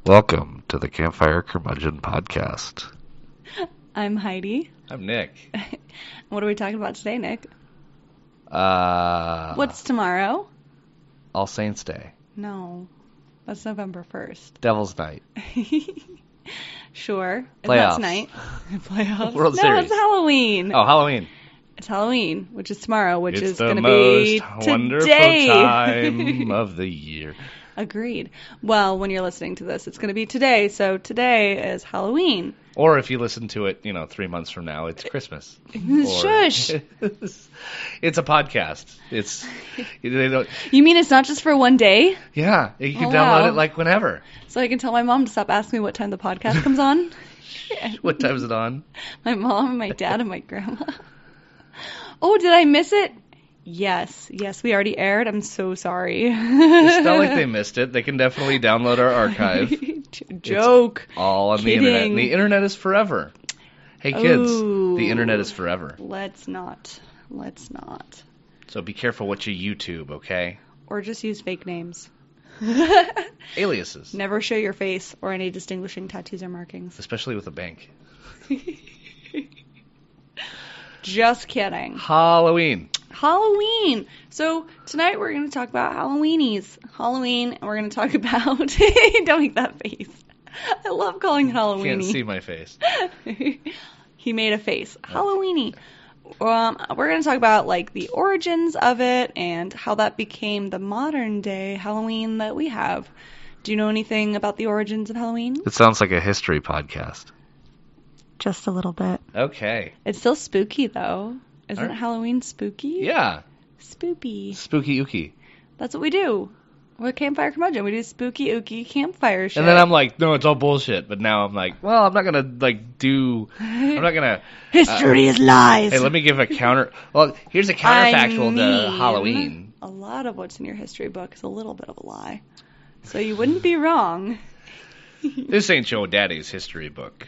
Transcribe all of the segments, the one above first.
Welcome to the Campfire Curmudgeon Podcast. I'm Heidi. I'm Nick. What are we talking about today, Nick? What's What's tomorrow? All Saints Day. No, that's November 1st. Devil's Night. Sure. Playoffs. That's night. Playoffs. World no, Series. it's Halloween. Oh, Halloween. It's Halloween, which is tomorrow, which It's is the going to be most wonderful today. time of the year. Agreed. Well, when you're listening to this, it's going to be today. So today is Halloween. Or if you listen to it, 3 months from now, it's Christmas. Shush. It's a podcast. You mean it's not just for one day? Yeah, you can Oh, download wow. it like whenever. So I can tell my mom to stop asking me what time the podcast comes on? What time is it on? My mom and my dad and my grandma. Oh, did I miss it? Yes, we already aired. I'm so sorry. It's not like they missed it. They can definitely download our archive. Joke. It's all on Kidding. the internet. And the internet is forever. Hey kids, Ooh. the internet is forever. Let's not. So be careful what you YouTube, okay? Or just use fake names. Aliases. Never show your face or any distinguishing tattoos or markings. Especially with a bank. Just kidding. Halloween. So tonight we're going to talk about Halloween, and we're going to talk about... Don't make that face. I love calling it Halloweeny. Can't see my face. He made a face. Halloweeny. We're going to talk about the origins of it and how that became the modern day Halloween that we have. Do you know anything about the origins of Halloween? It sounds like a history podcast. Just a little bit. Okay. It's still spooky, though. Isn't Right. Halloween spooky? Yeah. Spoopy. Spooky ooky. That's what we do. We're Campfire Curmudgeon. We do spooky ooky campfire shit. And then I'm like, no, it's all bullshit. But now I'm like, well, I'm not going to I'm not going to... History is lies. Hey, let me give a counter... Well, here's a counterfactual to Halloween. A lot of what's in your history book is a little bit of a lie. So you wouldn't be wrong. This ain't your daddy's history book.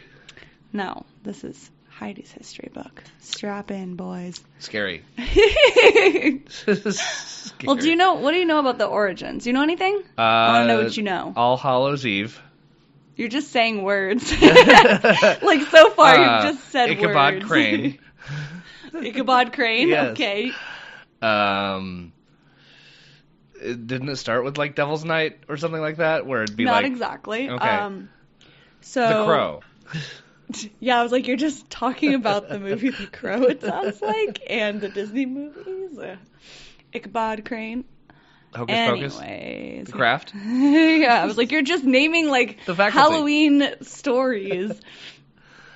No, this is Heidi's history book. Strap in, boys. Scary. Well, what do you know about the origins? Do you know anything? I want to know what you know. All Hallows Eve. You're just saying words. So far, you've just said Ichabod words. Crane. Ichabod Crane? Yes. Okay. Didn't it start with Devil's Night or something like that? Where it'd be Not exactly. Okay. So The Crow. Yeah, I was like, you're just talking about the movie The Crow, it sounds like, and the Disney movies. Ichabod Crane. Hocus Pocus. Anyways. The Craft. Yeah, I was like, you're just naming The Faculty. Halloween stories.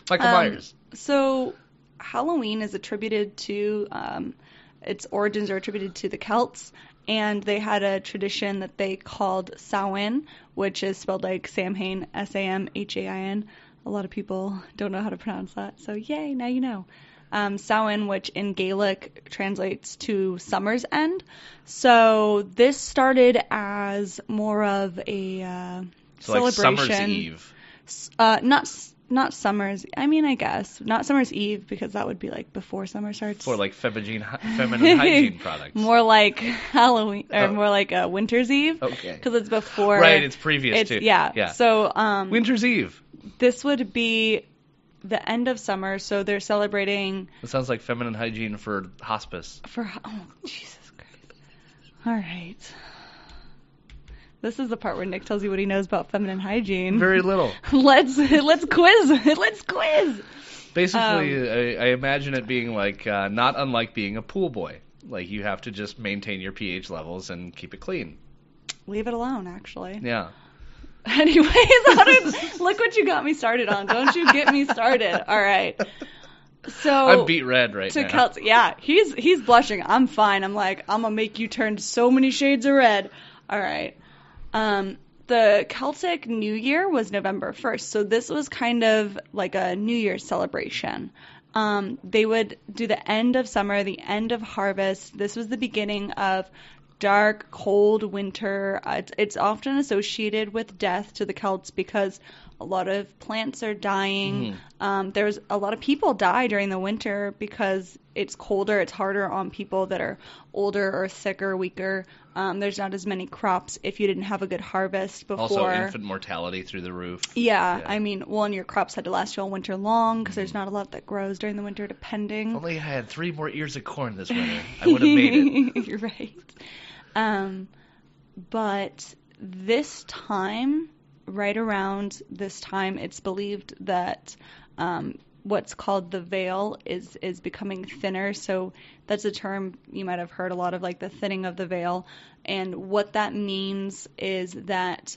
Michael Myers. So Halloween is attributed to, its origins are attributed to the Celts, and they had a tradition that they called Samhain, which is spelled like Samhain, Samhain. A lot of people don't know how to pronounce that, so yay, now you know. Samhain, which in Gaelic translates to summer's end. So this started as more of a celebration. Summer's Eve. Not summer's. I mean, I guess not summer's eve because that would be before summer starts. For feminine hygiene products. More like Halloween or more like winter's eve. Okay. Because it's before. Right, it's previous to. Yeah. So Winter's Eve. This would be the end of summer, so they're celebrating. It sounds like feminine hygiene for hospice. Jesus Christ! All right. This is the part where Nick tells you what he knows about feminine hygiene. Very little. Let's quiz. Let's quiz. Basically, I imagine it being not unlike being a pool boy. You have to just maintain your pH levels and keep it clean. Leave it alone, actually. Yeah. Anyways, look what you got me started on. Don't you get me started. All right. So I'm beat red right now. Celts, yeah, he's blushing. I'm fine. I'm like, I'm going to make you turn so many shades of red. All right. The Celtic New Year was November 1st. So this was kind of like a New Year's celebration. They would do the end of summer, the end of harvest. This was the beginning of dark, cold winter. It's often associated with death to the Celts because a lot of plants are dying. There's a lot of people die during the winter because it's colder, it's harder on people that are older or sicker, weaker. There's not as many crops if you didn't have a good harvest before. Also, infant mortality through the roof. Yeah. I mean, and your crops had to last you all winter long because there's not a lot that grows during the winter, depending. If only I had 3 more ears of corn this winter, I would have made it. You're right. But this time, right around this time, it's believed that what's called the veil is becoming thinner. So that's a term you might have heard a lot of, like the thinning of the veil. And what that means is that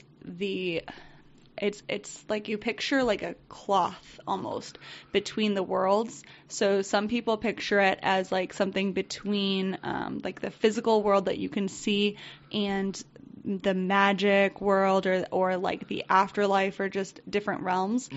it's like you picture like a cloth almost between the worlds. So some people picture it as like something between like the physical world that you can see and the magic world or like the afterlife or just different realms.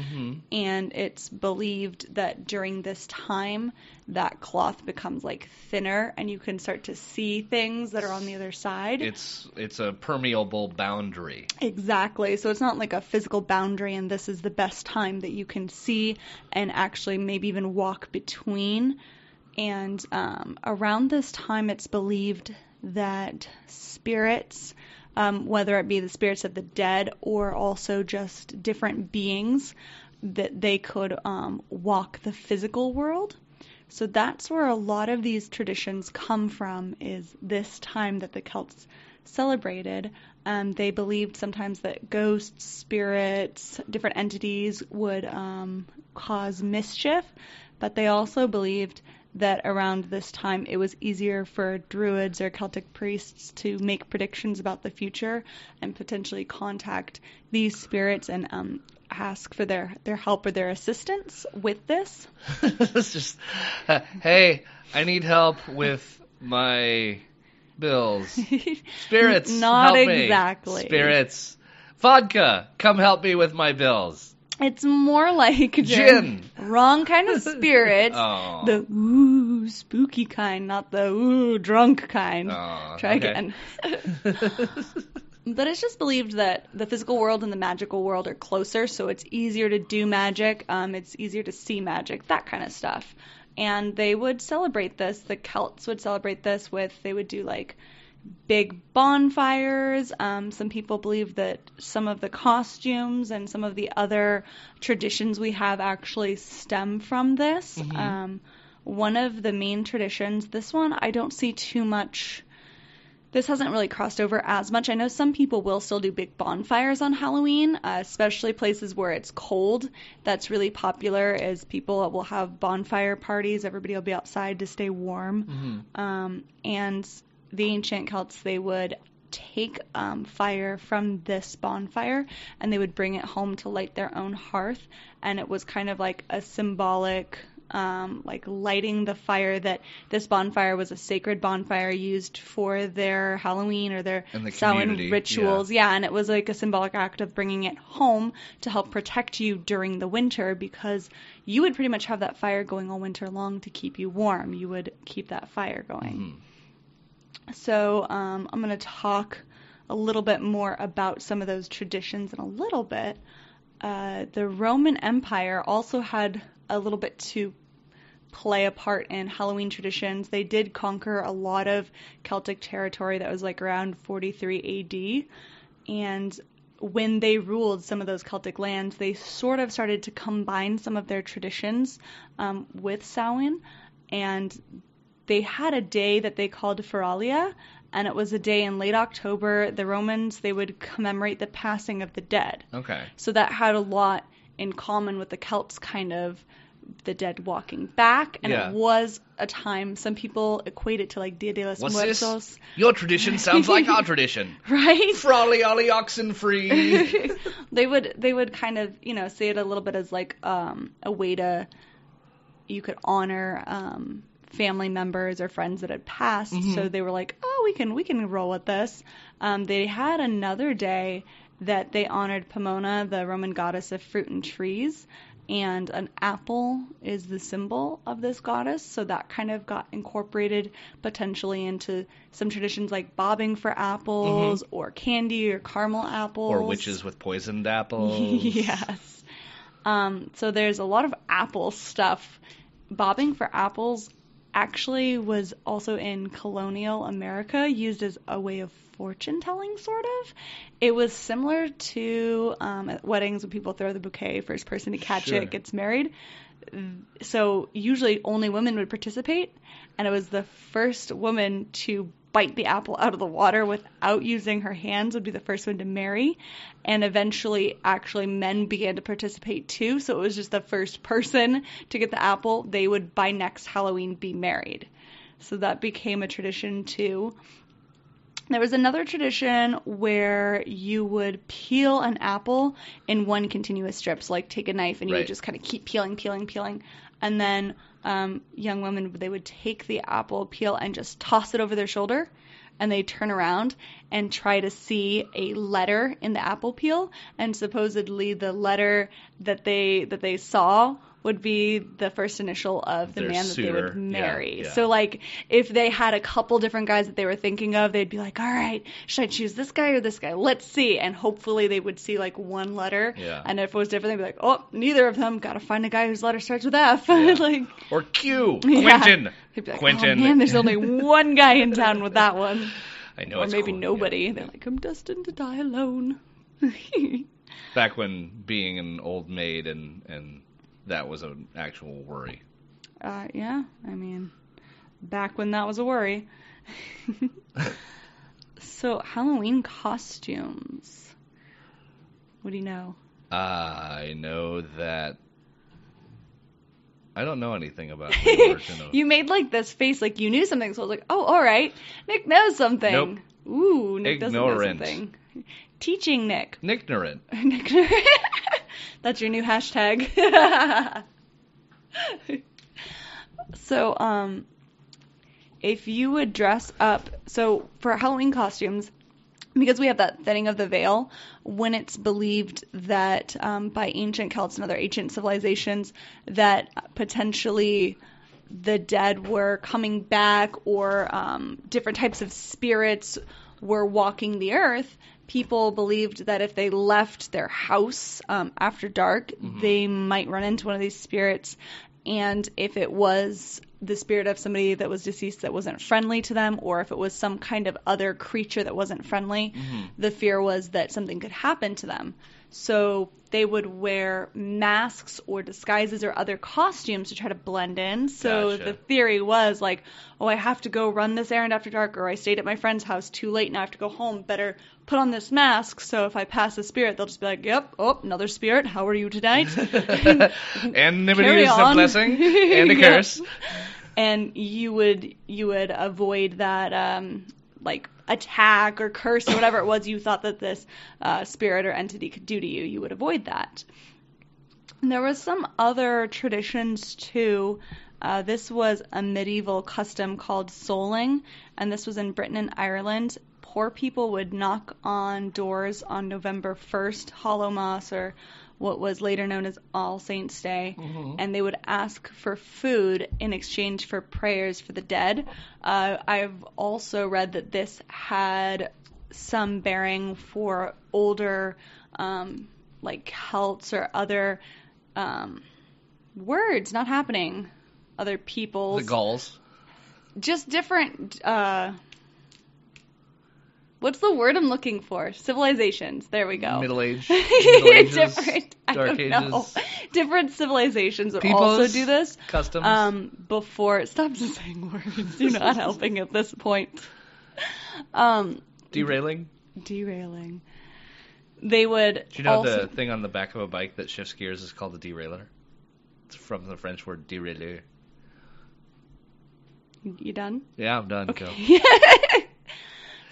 And it's believed that during this time that cloth becomes like thinner and you can start to see things that are on the other side. It's a permeable boundary. Exactly. So it's not like a physical boundary, and this is the best time that you can see and actually maybe even walk between. And around this time it's believed that spirits, whether it be the spirits of the dead or also just different beings, that they could walk the physical world. So that's where a lot of these traditions come from, is this time that the Celts celebrated. They believed sometimes that ghosts, spirits, different entities would cause mischief, but they also believed that around this time it was easier for druids or Celtic priests to make predictions about the future and potentially contact these spirits and ask for their help or their assistance with this. It's just, hey, I need help with my bills. Spirits, Not help exactly. Me. Spirits, vodka, come help me with my bills. It's more like gin. Wrong kind of spirits. Oh. The ooh spooky kind, not the ooh drunk kind. Oh, Try again. But it's just believed that the physical world and the magical world are closer, so it's easier to do magic. It's easier to see magic, that kind of stuff. And they would celebrate this. The Celts would celebrate this they would do like big bonfires. Some people believe that some of the costumes and some of the other traditions we have actually stem from this. One of the main traditions, this one I don't see too much. This hasn't really crossed over as much. I know some people will still do big bonfires on Halloween, especially places where it's cold. That's really popular, is people will have bonfire parties. Everybody will be outside to stay warm. And the ancient Celts, they would take fire from this bonfire and they would bring it home to light their own hearth. And it was kind of like a symbolic like lighting the fire, that this bonfire was a sacred bonfire used for their Halloween or their Samhain rituals. Yeah, and it was like a symbolic act of bringing it home to help protect you during the winter, because you would pretty much have that fire going all winter long to keep you warm. You would keep that fire going. So I'm going to talk a little bit more about some of those traditions in a little bit. The Roman Empire also had a little bit to play a part in Halloween traditions. They did conquer a lot of Celtic territory that was like around 43 AD. And when they ruled some of those Celtic lands, they sort of started to combine some of their traditions with Samhain. And they had a day that they called Feralia, and it was a day in late October. The Romans, they would commemorate the passing of the dead. Okay. So that had a lot in common with the Celts, kind of the dead walking back, and it was a time, some people equate it to like Dia de los Muertos. This? Your tradition sounds like our tradition. Right? Frolly olly oxen free. They would kind of, say it a little bit as like a way to, you could honor family members or friends that had passed. So they were like, oh, we can roll with this. They had another day that they honored Pomona, the Roman goddess of fruit and trees, and an apple is the symbol of this goddess. So that kind of got incorporated potentially into some traditions like bobbing for apples or candy or caramel apples. Or witches with poisoned apples. Yes. So there's a lot of apple stuff. Bobbing for apples actually was also in colonial America, used as a way of fortune telling, sort of. It was similar to at weddings when people throw the bouquet, first person to catch Sure. it gets married. So usually only women would participate, and it was the first woman to bite the apple out of the water without using her hands would be the first one to marry. And eventually, actually, men began to participate too. So it was just the first person to get the apple. They would, by next Halloween, be married. So that became a tradition too. There was another tradition where you would peel an apple in one continuous strip. So, like, take a knife and you would just kind of keep peeling. And then young women, they would take the apple peel and just toss it over their shoulder. And they turn around and try to see a letter in the apple peel. And supposedly the letter that they saw would be the first initial of the Their man suitor. that they would marry. Yeah. So, like, if they had a couple different guys that they were thinking of, they'd be like, all right, should I choose this guy or this guy? Let's see. And hopefully they would see, like, one letter. Yeah. And if it was different, they'd be like, oh, neither of them. Got to find a guy whose letter starts with F. Yeah. Like, Or Q. Yeah. Quentin. they'd be like, Quentin. oh, man, there's only one guy in town with that one. I know Or it's maybe cool. nobody. Yeah. They're like, I'm destined to die alone. Back when being an old maid and that was an actual worry. Yeah, I mean, back when that was a worry. So, Halloween costumes. What do you know? I know that. I don't know anything about the origin of. You made like this face like you knew something, so I was like, oh, all right. Nick knows something. Nope. Ooh, Nick doesn't know Ignorant. something. Teaching Nick. Ignorant. Nick. That's your new hashtag. So, if you would dress up, so for Halloween costumes, because we have that thinning of the veil, when it's believed that by ancient Celts and other ancient civilizations that potentially the dead were coming back or different types of spirits were walking the earth, people believed that if they left their house after dark, they might run into one of these spirits. And if it was the spirit of somebody that was deceased that wasn't friendly to them, or if it was some kind of other creature that wasn't friendly, the fear was that something could happen to them. So they would wear masks or disguises or other costumes to try to blend in. So Gotcha. the theory was like, oh, I have to go run this errand after dark, or I stayed at my friend's house too late, now I have to go home. Better put on this mask, so if I pass a spirit, they'll just be like, yep, oh, another spirit, how are you tonight? And nobody Carry is a on. blessing and a Yeah. curse. And you would avoid that like attack or curse or whatever it was you thought that this spirit or entity could do to you. You would avoid that. And there was some other traditions too. This was a medieval custom called souling, and this was in Britain and Ireland. Poor people would knock on doors on November 1st, Hallowmas, or what was later known as All Saints' Day, and they would ask for food in exchange for prayers for the dead. I've also read that this had some bearing for older, like Celts or other words not happening, other peoples. The Gauls. Just different. What's the word I'm looking for? Civilizations. There we go. Middle Ages. Different. I Dark don't know. Ages. Different civilizations would Peoples, also do this. Customs. Before. Stop saying words. You're not helping at this point. Derailing. Derailing. They would. Do you know also, the thing on the back of a bike that shifts gears is called a derailleur? It's from the French word dérailleur. You done? Yeah, I'm done. Okay. Go.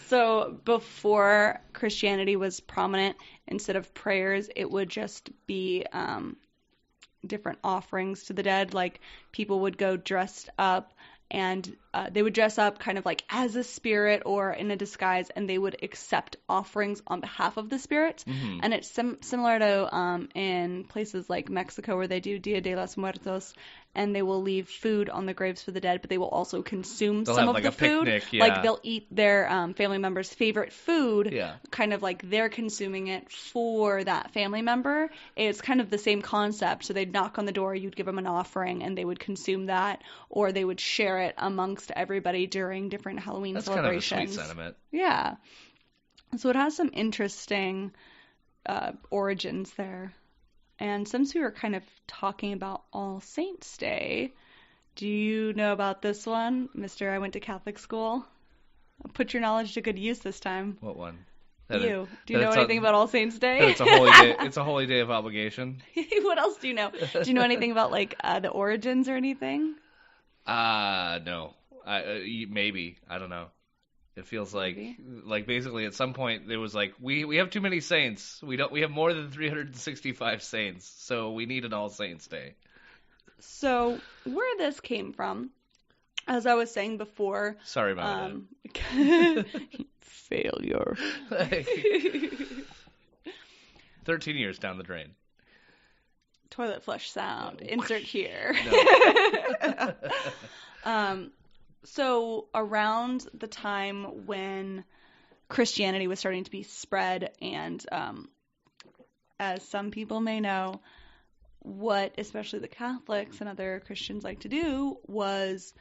So before Christianity was prominent, instead of prayers, it would just be different offerings to the dead. Like people would go dressed up, and they would dress up kind of like as a spirit or in a disguise, and they would accept offerings on behalf of the spirits. And it's similar to in places like Mexico where they do Dia de los Muertos, and they will leave food on the graves for the dead, but they will also consume They'll some have of like the a food. picnic, yeah. Like they'll eat their family member's favorite food, Yeah. kind of like they're consuming it for that family member. It's kind of the same concept. So they'd knock on the door, you'd give them an offering, and they would consume that, or they would share it amongst everybody during different Halloween celebrations. Kind of a sweet sentiment. Yeah. So it has some interesting origins there. And since we were kind of talking about All Saints Day, do you know about this one, Mr. I went to Catholic school? Put your knowledge to good use this time. What one? Do you know anything about All Saints Day? It's a holy day. It's a holy day of obligation. What else do you know? Do you know anything about like the origins or anything? No. Maybe. I don't know. It feels like basically at some point there was like we have too many saints. We have more than 365 saints, so we need an All Saints Day. So where this came from, as I was saying before. Sorry about that. Failure. 13 years down the drain. Toilet flush sound. Insert here. No. So around the time when Christianity was starting to be spread, and as some people may know, what especially the Catholics and other Christians like to do was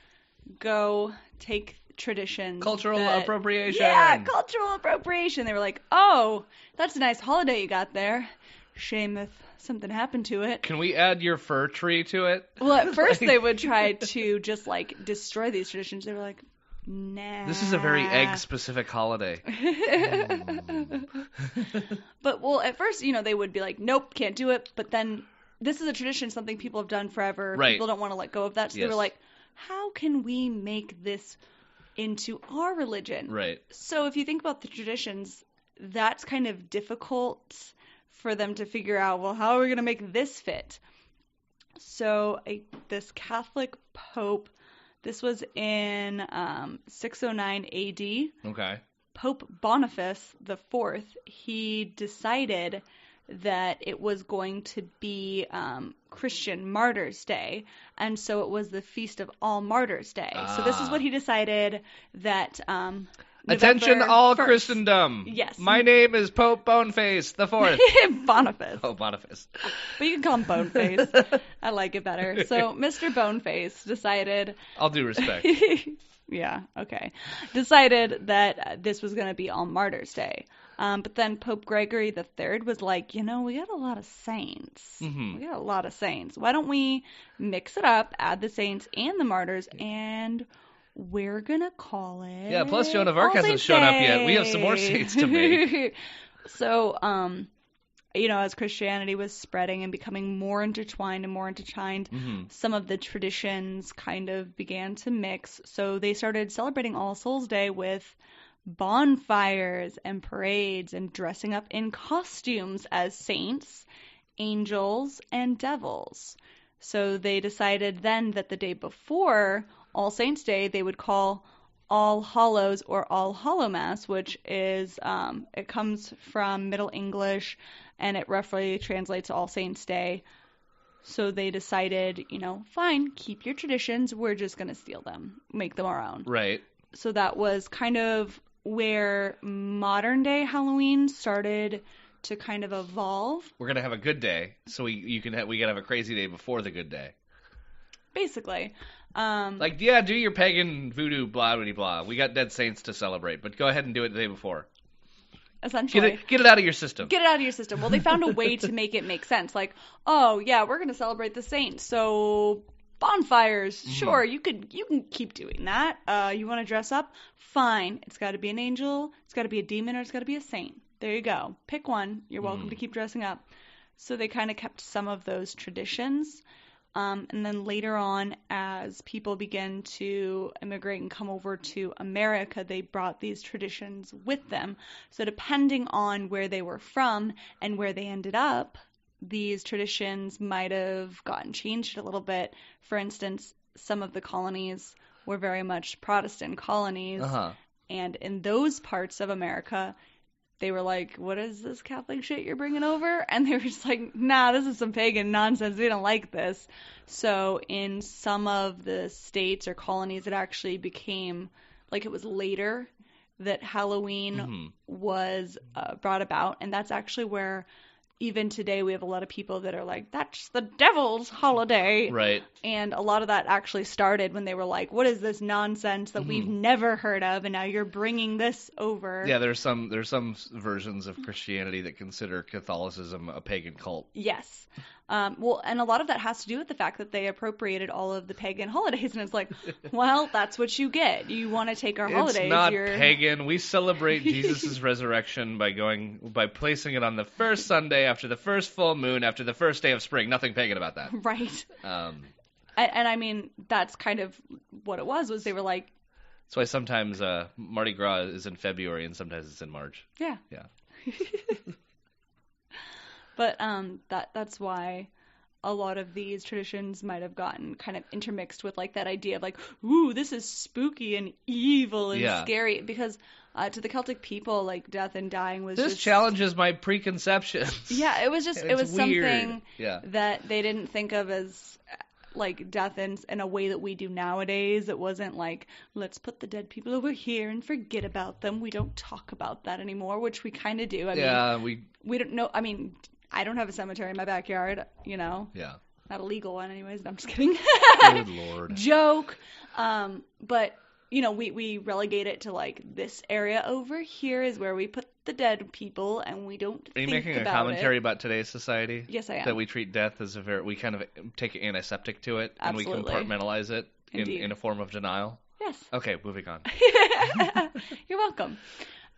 go take traditions. Cultural appropriation. Yeah, cultural appropriation. They were like, oh, that's a nice holiday you got there. Shame if something happened to it. Can we add your fir tree to it? Well, at first they would try to just like destroy these traditions. They were like, nah. This is a very egg-specific holiday. But well, at first, they would be like, nope, can't do it. But then this is a tradition, something people have done forever. Right. People don't want to let go of that. So they were like, how can we make this into our religion? Right. So if you think about the traditions, that's kind of difficult for them to figure out, well, how are we going to make this fit? So this Catholic Pope, this was in 609 AD. Okay. Pope Boniface IV, he decided that it was going to be Christian Martyrs' Day, and so it was the Feast of All Martyrs' Day. So this is what he decided that Attention all 1st. Christendom. Yes. My name is Pope Boneface the Fourth. Boniface. Oh, Boniface. But you can call him Boneface. I like it better. So Mr. Boneface decided... All due respect. Yeah, okay. Decided that this was going to be All Martyrs' Day. But then Pope Gregory III was like, we got a lot of saints. Mm-hmm. We got a lot of saints. Why don't we mix it up, add the saints and the martyrs, and we're going to call it... Yeah, plus Joan of Arc hasn't shown up yet. We have some more saints to make. So, as Christianity was spreading and becoming more intertwined, mm-hmm. some of the traditions kind of began to mix. So they started celebrating All Souls Day with bonfires and parades and dressing up in costumes as saints, angels, and devils. So they decided then that the day before All Saints Day, they would call All Hallows or All Hallowmass, which is, it comes from Middle English, and it roughly translates to All Saints Day. So they decided, fine, keep your traditions, we're just going to steal them, make them our own. Right. So that was kind of where modern day Halloween started to kind of evolve. We're going to have a good day, so we got to have a crazy day before the good day. Basically. Do your pagan voodoo blah blah blah. We got dead saints to celebrate, but go ahead and do it the day before. Essentially. Get it out of your system. Get it out of your system. Well, they found a way to make it make sense. Like, oh yeah, we're going to celebrate the saints, so bonfires. Mm-hmm. Sure, you can keep doing that. You want to dress up? Fine. It's got to be an angel, it's got to be a demon, or it's got to be a saint. There you go. Pick one. You're welcome to keep dressing up. So they kind of kept some of those traditions. And then later on, as people began to immigrate and come over to America, they brought these traditions with them. So depending on where they were from and where they ended up, these traditions might have gotten changed a little bit. For instance, some of the colonies were very much Protestant colonies. Uh-huh. And in those parts of America, they were like, what is this Catholic shit you're bringing over? And they were just like, nah, this is some pagan nonsense. We don't like this. So in some of the states or colonies, it actually became, like, it was later that Halloween was brought about. And that's actually where even today we have a lot of people that are like, that's the devil's holiday. Right. And a lot of that actually started when they were like, what is this nonsense that we've never heard of, and now you're bringing this over. Yeah, there's some versions of Christianity that consider Catholicism a pagan cult. Yes. Well, and a lot of that has to do with the fact that they appropriated all of the pagan holidays, and it's like, well, that's what you get. You want to take our holidays. It's not pagan. We celebrate Jesus' resurrection by placing it on the first Sunday after the first full moon after the first day of spring. Nothing pagan about that. Right. And I mean, that's kind of what it was they were like. That's why sometimes Mardi Gras is in February and sometimes it's in March. Yeah. Yeah. But that's why a lot of these traditions might have gotten kind of intermixed with like that idea of like, ooh, this is spooky and evil and scary, because to the Celtic people, like, death and dying was this challenges my preconceptions. Yeah, it was just it was weird. Something that they didn't think of as like death in a way that we do nowadays. It wasn't like, let's put the dead people over here and forget about them. We don't talk about that anymore, which we kind of do. I mean, we don't know. I mean, I don't have a cemetery in my backyard, you know. Yeah. Not a legal one anyways. No, I'm just kidding. Good Lord. Joke. But, you know, we relegate it to, like, this area over here is where we put the dead people, and we don't think about it. Are you making a commentary about today's society? Yes, I am. That we treat death as we kind of take an antiseptic to it, Absolutely. And we compartmentalize it in a form of denial? Yes. Okay, moving on. You're welcome.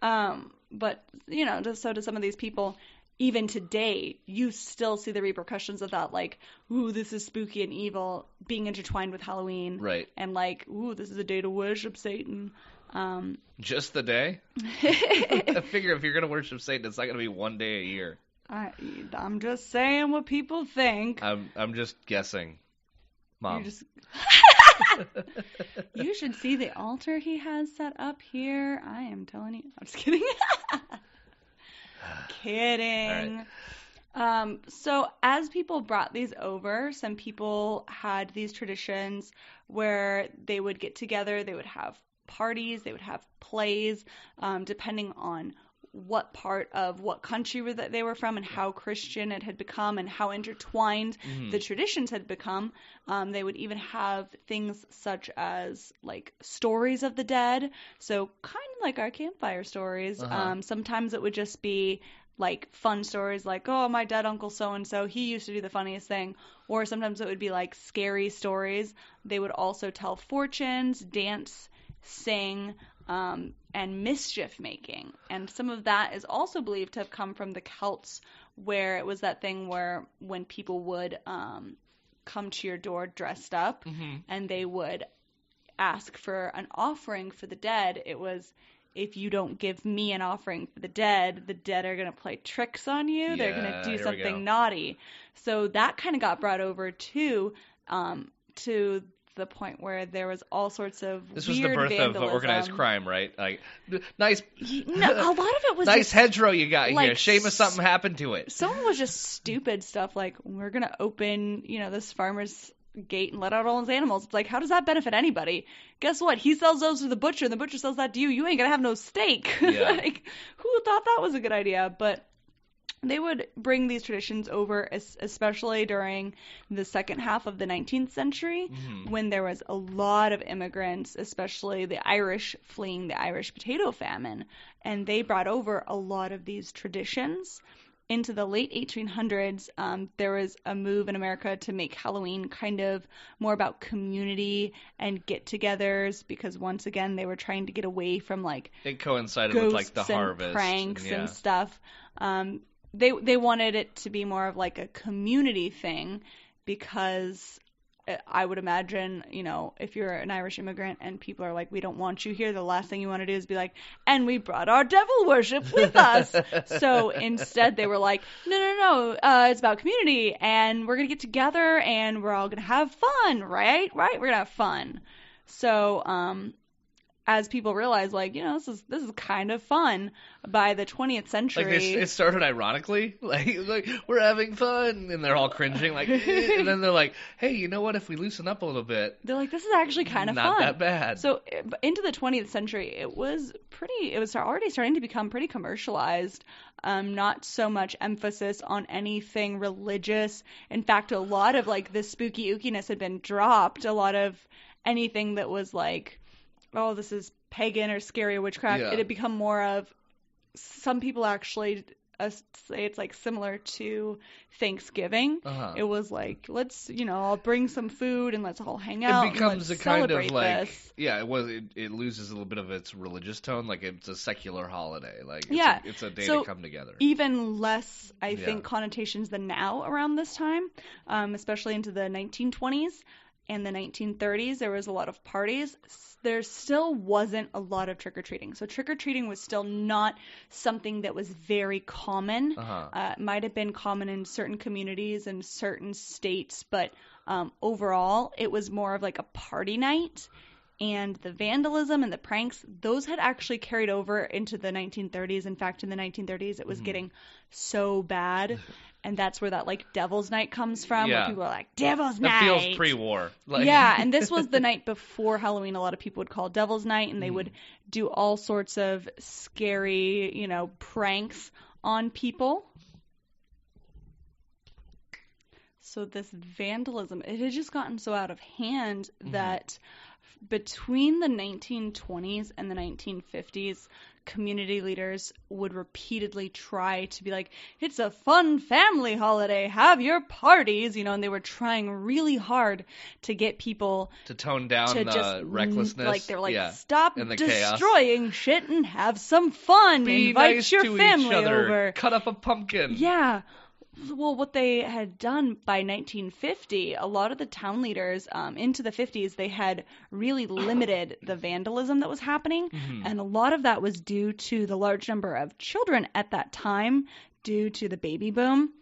But, you know, so to some of these people, even today, you still see the repercussions of that, like, ooh, this is spooky and evil, being intertwined with Halloween. Right. And like, ooh, this is a day to worship Satan. Just the day? I figure if you're going to worship Satan, it's not going to be one day a year. I'm just saying what people think. I'm just guessing. Mom. You should see the altar he has set up here. I am telling you. I'm just kidding. Kidding. Right. So as people brought these over, some people had these traditions where they would get together, they would have parties, they would have plays, depending on what part of what country that they were from and how Christian it had become and how intertwined the traditions had become. They would even have things such as like stories of the dead. So kind of like our campfire stories. Sometimes it would just be like fun stories like, oh, my dead uncle so-and-so, he used to do the funniest thing. Or sometimes it would be like scary stories. They would also tell fortunes, dance, sing, and mischief making. And some of that is also believed to have come from the Celts, where it was that thing where when people would come to your door dressed up and they would ask for an offering for the dead, it was, if you don't give me an offering for the dead are going to play tricks on you. Yeah, they're going to do something naughty. So that kind of got brought over too, to the point where there was all sorts of this weird was the birth vandalism. of organized crime, right? Like, nice. No, a lot of it was nice just, hedgerow you got like, here. Shame if something happened to it. Some was just stupid stuff like, we're gonna open, this farmer's gate and let out all his animals. It's like, how does that benefit anybody? Guess what? He sells those to the butcher, and the butcher sells that to you. You ain't gonna have no steak. Yeah. Like, who thought that was a good idea? But they would bring these traditions over, especially during the second half of the 19th century, when there was a lot of immigrants, especially the Irish, fleeing the Irish potato famine. And they brought over a lot of these traditions. Into the late 1800s, there was a move in America to make Halloween kind of more about community and get-togethers, because once again, they were trying to get away from like it coincided with like the harvest, pranks and stuff. They wanted it to be more of like a community thing, because I would imagine, if you're an Irish immigrant and people are like, we don't want you here, the last thing you want to do is be like, and we brought our devil worship with us. So instead they were like, no, it's about community, and we're going to get together and we're all going to have fun, right? We're going to have fun. So as people realize, like, this is kind of fun. By the 20th century, like it started ironically, like we're having fun, and they're all cringing, like, eh, and then they're like, hey, you know what? If we loosen up a little bit, they're like, this is actually kind of fun. Not that bad. So into the 20th century, it was already starting to become pretty commercialized. Not so much emphasis on anything religious. In fact, a lot of like the spooky ookiness had been dropped. A lot of anything that was like, oh, this is pagan or scary or witchcraft, it had become more of, some people actually say it's like similar to Thanksgiving. It was like, let's, I'll bring some food and let's all hang out. It becomes a kind of like, this. It loses a little bit of its religious tone. Like it's a secular holiday. Like it's a day to come together. Even less, I think, connotations than now around this time, especially into the 1920s. In the 1930s, there was a lot of parties. There still wasn't a lot of trick-or-treating. So trick-or-treating was still not something that was very common. It might have been common in certain communities and certain states, but overall, it was more of like a party night. And the vandalism and the pranks, those had actually carried over into the 1930s. In fact, in the 1930s, it was getting so bad. And that's where that, like, Devil's Night comes from, where people are like, Devil's Night! That feels pre-war. Like... Yeah, and this was the night before Halloween. A lot of people would call Devil's Night, and they would do all sorts of scary, pranks on people. So this vandalism, it had just gotten so out of hand that between the 1920s and the 1950s, community leaders would repeatedly try to be like, it's a fun family holiday, have your parties, and they were trying really hard to get people to tone down the just, recklessness. Like, they're like, stop and destroying chaos. Shit and have some fun. Be Invite nice your to family each other. over. Cut up a pumpkin. Yeah. Well, what they had done by 1950, a lot of the town leaders into the 50s, they had really limited the vandalism that was happening. And a lot of that was due to the large number of children at that time due to the baby boom.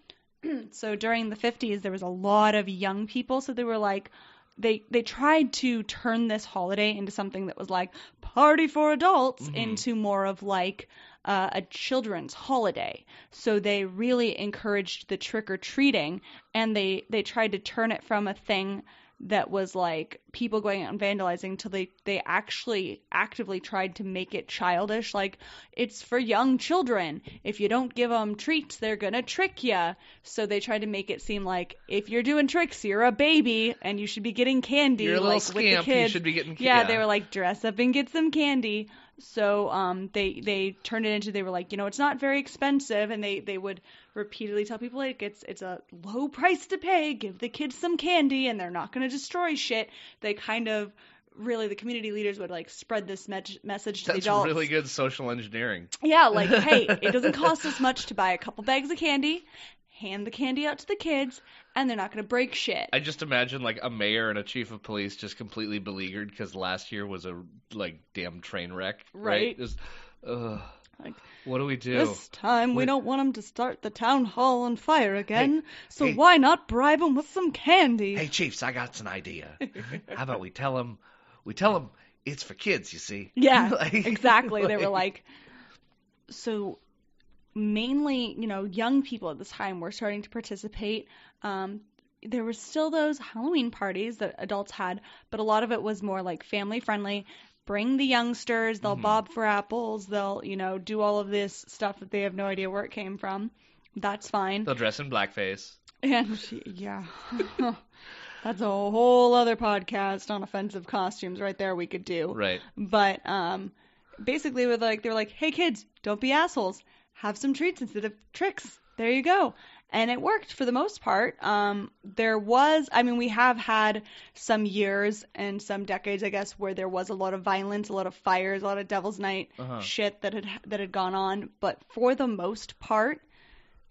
So during the 50s, there was a lot of young people. So they were like, they tried to turn this holiday into something that was like party for adults into more of like a children's holiday. So they really encouraged the trick-or-treating, and they tried to turn it from a thing that was like people going out and vandalizing till they actually actively tried to make it childish, like it's for young children. If you don't give them treats, they're gonna trick you. So they tried to make it seem like if you're doing tricks, you're a baby and you should be getting candy. You're a little like scamp, with the kids. You should be getting candy. Yeah, they were like, dress up and get some candy. So they turned it into, they were like, it's not very expensive, and they would repeatedly tell people like it's a low price to pay, give the kids some candy and they're not going to destroy shit. They kind of really, the community leaders would like spread this message to the adults. That's really good social engineering. Yeah, like, hey, it doesn't cost us much to buy a couple bags of candy, hand the candy out to the kids, and they're not going to break shit. I just imagine like a mayor and a chief of police just completely beleaguered because last year was a like damn train wreck. Right? Just, like, what do we do? This time we don't want them to start the town hall on fire again, so why not bribe them with some candy? Hey, chiefs, I got an idea. How about we tell them it's for kids, you see? Yeah, exactly. They were like, so mainly, young people at this time were starting to participate. There were still those Halloween parties that adults had, but a lot of it was more like family friendly. Bring the youngsters, they'll bob for apples, they'll, do all of this stuff that they have no idea where it came from. That's fine. They'll dress in blackface. And, yeah. That's a whole other podcast on offensive costumes right there we could do. Right. But basically, they were like, hey, kids, don't be assholes. Have some treats instead of tricks. There you go. And it worked for the most part. We have had some years and some decades, I guess, where there was a lot of violence, a lot of fires, a lot of Devil's Night shit that had gone on. But for the most part,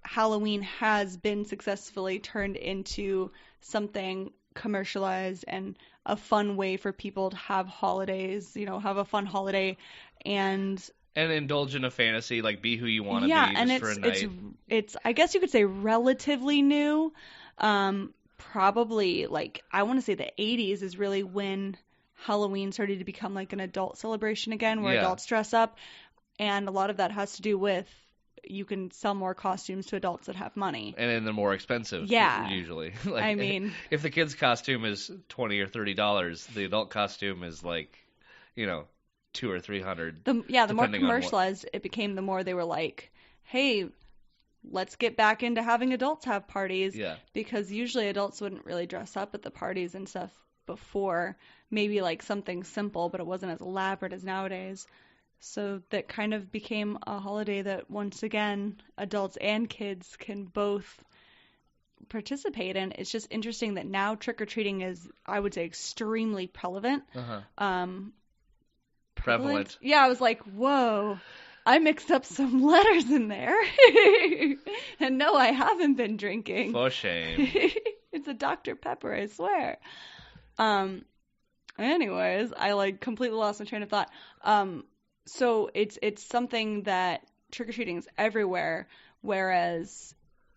Halloween has been successfully turned into something commercialized and a fun way for people to have holidays, have a fun holiday and indulge in a fantasy, like be who you want to be just for a night. It's I guess you could say relatively new. Probably like I want to say the 80s is really when Halloween started to become like an adult celebration again, where Yeah. adults dress up, and a lot of that has to do with you can sell more costumes to adults that have money. And then they're more expensive. Yeah. Usually. Like, I mean, if the kid's costume is $20 or $30, the adult costume is like, $200 or $300. the more depending on what- commercialized it became, the more they were like, hey, let's get back into having adults have parties. Yeah. Because usually adults wouldn't really dress up at the parties and stuff before. Maybe like something simple, but it wasn't as elaborate as nowadays. So that kind of became a holiday that, once again, adults and kids can both participate in. It's just interesting that now trick-or-treating is, I would say, extremely prevalent. Prevalent. Yeah, I was like, whoa, I mixed up some letters in there. And no, I haven't been drinking. For shame. It's a Dr. Pepper, I swear. Anyways, I like completely lost my train of thought. So it's something that trick-or-treating is everywhere, whereas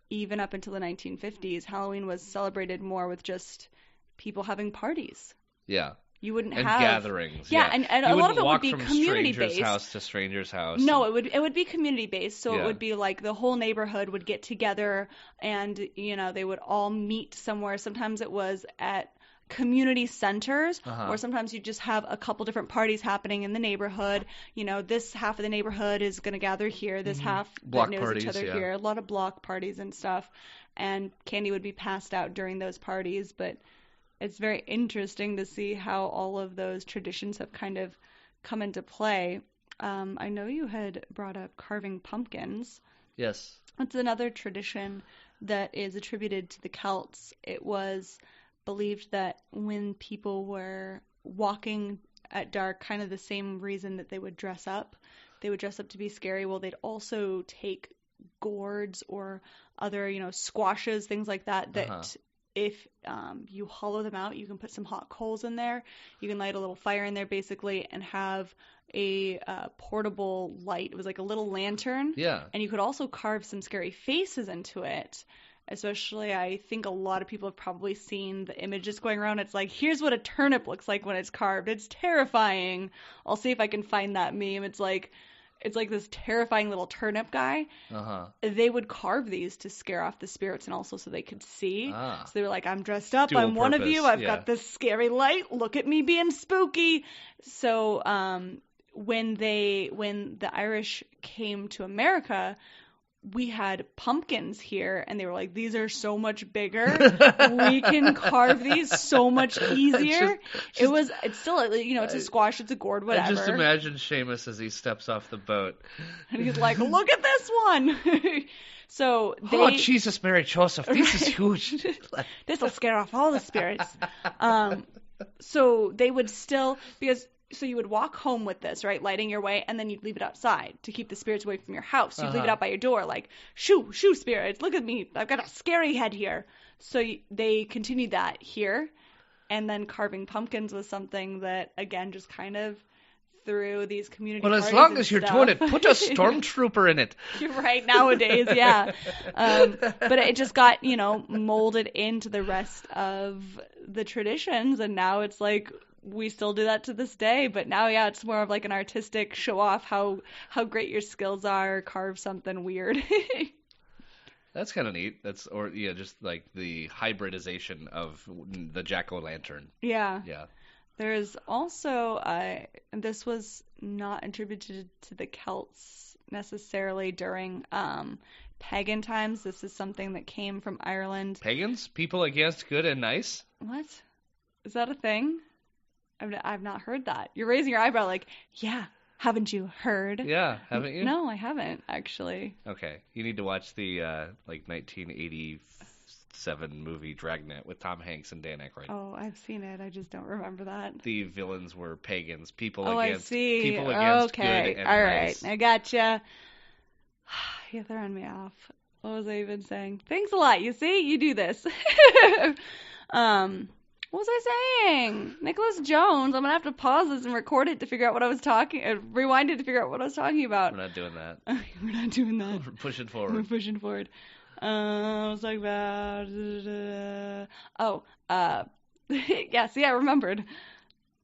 even up until the 1950s, Halloween was celebrated more with just people having parties. Yeah. You wouldn't And have gatherings. Yeah, and a lot of it would be community from stranger's based. house to stranger's house. No, it would be community based. So Yeah. it would be like the whole neighborhood would get together, and they would all meet somewhere. Sometimes it was at community centers, or sometimes you just have a couple different parties happening in the neighborhood. This half of the neighborhood is going to gather here. This half Block that knows parties, each other yeah. here. A lot of block parties and stuff. And candy would be passed out during those parties. But it's very interesting to see how all of those traditions have kind of come into play. I know you had brought up carving pumpkins. Yes. It's another tradition that is attributed to the Celts. It was believed that when people were walking at dark, kind of the same reason that they would dress up to be scary. Well, they'd also take gourds or other, squashes, things like that, if you hollow them out, you can put some hot coals in there. You can light a little fire in there, basically, and have a portable light. It was like a little lantern. Yeah. And you could also carve some scary faces into it. Especially, I think a lot of people have probably seen the images going around. It's like, here's what a turnip looks like when it's carved. It's terrifying. I'll see if I can find that meme. It's like this terrifying little turnip guy. They would carve these to scare off the spirits and also so they could see. So they were like, I'm dressed up. Dual I'm one of purpose, you. I've yeah. got this scary light. Look at me being spooky. So when the Irish came to America, we had pumpkins here, and they were like, these are so much bigger. We can carve these so much easier. It's still, it's a squash, it's a gourd, whatever. I just imagine Seamus as he steps off the boat. And he's like, look at this one. So Oh, Jesus, Mary, Joseph, this is huge. This will scare off all the spirits. So they would still, so you would walk home with this, right, lighting your way, and then you'd leave it outside to keep the spirits away from your house. You'd leave it out by your door, like, shoo, spirits, look at me, I've got a scary head here. So they continued that here, and then carving pumpkins was something that, again, just kind of through these community Well, as parties long and as you're stuff. doing it, put a stormtrooper in it. You're right, nowadays, yeah. But it just got, molded into the rest of the traditions, and now it's like, we still do that to this day, but now, yeah, it's more of like an artistic show off how great your skills are, carve something weird. That's kind of neat. Just like the hybridization of the jack-o'-lantern. Yeah. Yeah. There's also, this was not attributed to the Celts necessarily during pagan times. This is something that came from Ireland. Pagans? People against good and nice? What? Is that a thing? I've not heard that. You're raising your eyebrow like, yeah, haven't you heard? Yeah, haven't you? No, I haven't, actually. Okay, you need to watch the 1987 movie Dragnet with Tom Hanks and Dan Aykroyd. Oh, I've seen it. I just don't remember that. The villains were pagans. People I against see. good and Okay, all nice. right, I gotcha. You're throwing me off. What was I even saying? Thanks a lot. You see, you do this. What was I saying? Nicholas Jones. I'm going to have to pause this and record it to figure out what I was rewind it to figure out what I was talking about. We're not doing that. We're not doing that. We're pushing We're forward. pushing forward. I was talking about... yeah, see, I remembered.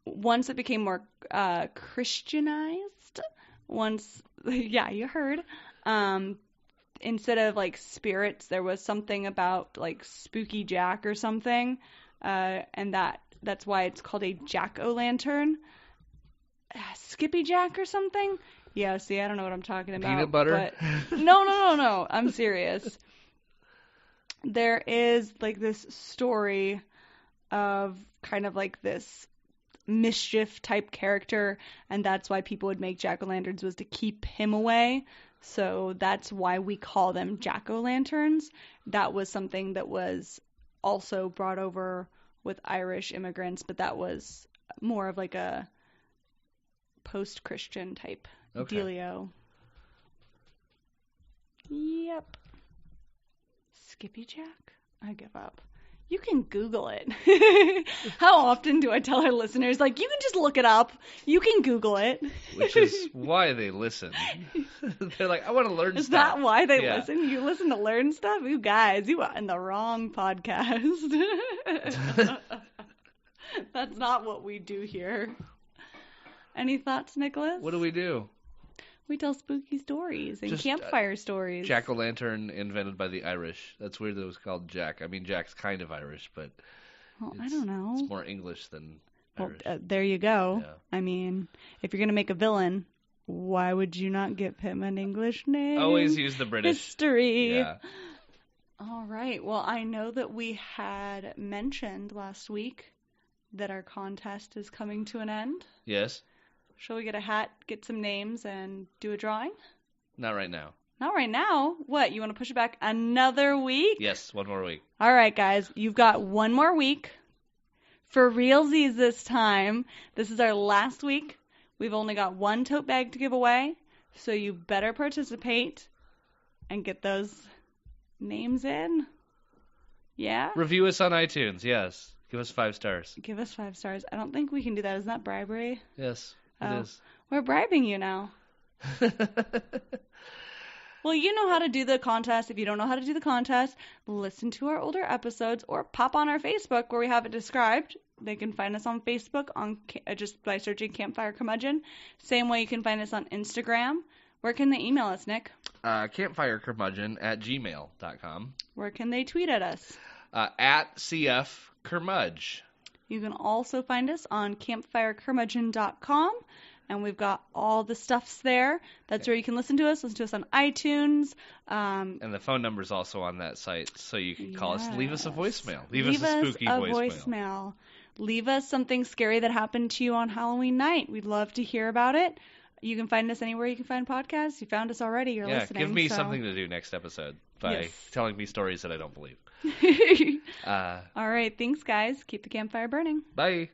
once it became more Christianized, yeah, you heard, instead of like spirits, there was something about like Spooky Jack or something, and that's why it's called a jack-o'-lantern. Skippy Jack or something? Yeah, see, I don't know what I'm talking about. Peanut butter? But no. I'm serious. There is like this story of kind of like this mischief type character, and that's why people would make jack-o'-lanterns, was to keep him away. So that's why we call them jack-o'-lanterns. That was something that was also brought over with Irish immigrants, but that was more of like a post-Christian type dealio. Yep. Skippy Jack? I give up. You can Google it. How often do I tell our listeners, like, you can just look it up. You can Google it. Which is why they listen. They're like, I want to learn stuff. Is that why they listen? You listen to learn stuff? You guys, you are in the wrong podcast. That's not what we do here. Any thoughts, Nicholas? What do we do? We tell spooky stories and campfire stories. Jack-o'-lantern invented by the Irish. That's weird that it was called Jack. I mean, Jack's kind of Irish, but I don't know. It's more English than Irish. There you go. Yeah. I mean, if you're going to make a villain, why would you not give him an English name? Always use the British. History. Yeah. All right. Well, I know that we had mentioned last week that our contest is coming to an end. Yes. Shall we get a hat, get some names, and do a drawing? Not right now. Not right now? What, you want to push it back another week? Yes, one more week. All right, guys. You've got one more week. For realsies this time. This is our last week. We've only got one tote bag to give away, so you better participate and get those names in. Yeah? Review us on iTunes, yes. Give us 5 stars. Give us 5 stars. I don't think we can do that. Isn't that bribery? Yes. It is. We're bribing you now. Well, you know how to do the contest. If you don't know how to do the contest, listen to our older episodes or pop on our Facebook where we have it described. They can find us on Facebook just by searching Campfire Curmudgeon. Same way you can find us on Instagram. Where can they email us, Nick? campfirecurmudgeon@gmail.com. Where can they tweet at us? At CF Curmudge. You can also find us on campfirecurmudgeon.com, and we've got all the stuffs there. That's where you can listen to us on iTunes. And the phone number's also on that site, so you can call us. Leave us a voicemail. Leave us a spooky voicemail. Leave us something scary that happened to you on Halloween night. We'd love to hear about it. You can find us anywhere you can find podcasts. You found us already. You're listening. Give me something to do next episode by telling me stories that I don't believe. All right. Thanks, guys. Keep the campfire burning. Bye.